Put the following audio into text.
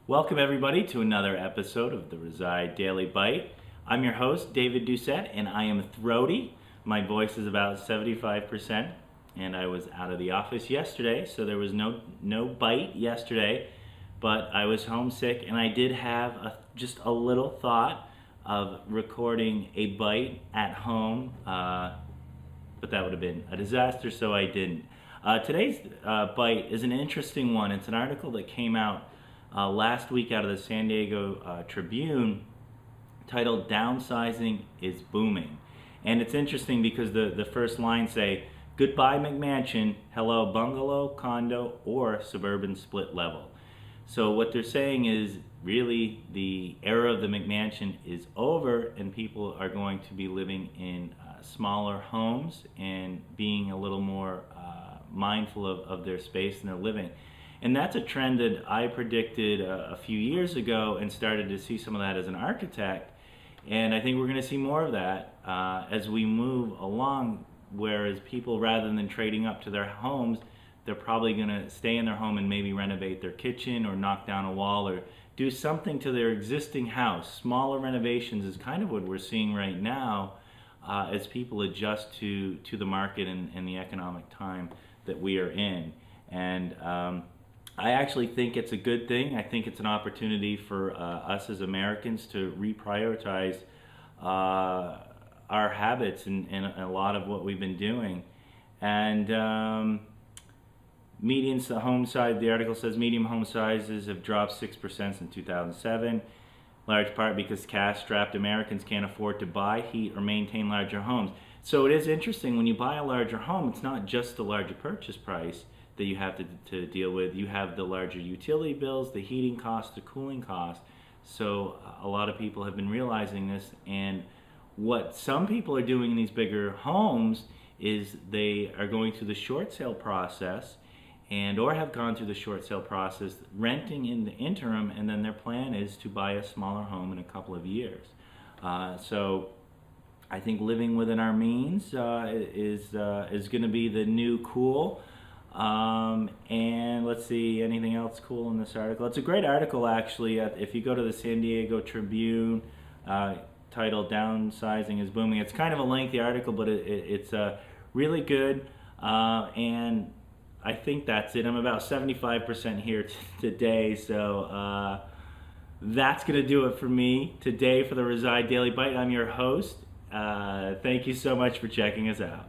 Welcome everybody to another episode of the Reside Daily Bite. I'm your host, David Doucette, and I am throaty. My voice is about 75%, and I was out of the office yesterday, so there was no bite yesterday, but I was homesick, and I did have just a little thought of recording a bite at home, but that would have been a disaster, so I didn't. Today's bite is an interesting one. It's an article that came out last week out of the San Diego Tribune titled "Downsizing is Booming." And it's interesting because the first lines say, "Goodbye McMansion, hello bungalow, condo, or suburban split level." So what they're saying is really the era of the McMansion is over and people are going to be living in smaller homes and being a little more mindful of their space and their living. And that's a trend that I predicted a few years ago and started to see some of that as an architect. And I think we're going to see more of that as we move along, whereas people, rather than trading up to their homes, they're probably going to stay in their home and maybe renovate their kitchen or knock down a wall or do something to their existing house. Smaller renovations is kind of what we're seeing right now as people adjust to the market and the economic time that we are in. And I actually think it's a good thing. I think it's an opportunity for us as Americans to reprioritize our habits and a lot of what we've been doing. And median home size, the article says medium home sizes have dropped 6% since 2007, large part because cash-strapped Americans can't afford to buy, heat, or maintain larger homes. So it is interesting, when you buy a larger home, it's not just the larger purchase price that you have to deal with. You have the larger utility bills, the heating costs, the cooling costs. So a lot of people have been realizing this, and what some people are doing in these bigger homes is they are going through the short sale process or have gone through the short sale process, renting in the interim, and then their plan is to buy a smaller home in a couple of years. So I think living within our means is going to be the new cool. And let's see, anything else cool in this article? It's a great article, actually. If you go to the San Diego Tribune, titled "Downsizing is Booming," it's kind of a lengthy article, but it's really good. And I think that's it. I'm about 75% here today, so that's going to do it for me today for the Reside Daily Bite. I'm your host. Thank you so much for checking us out.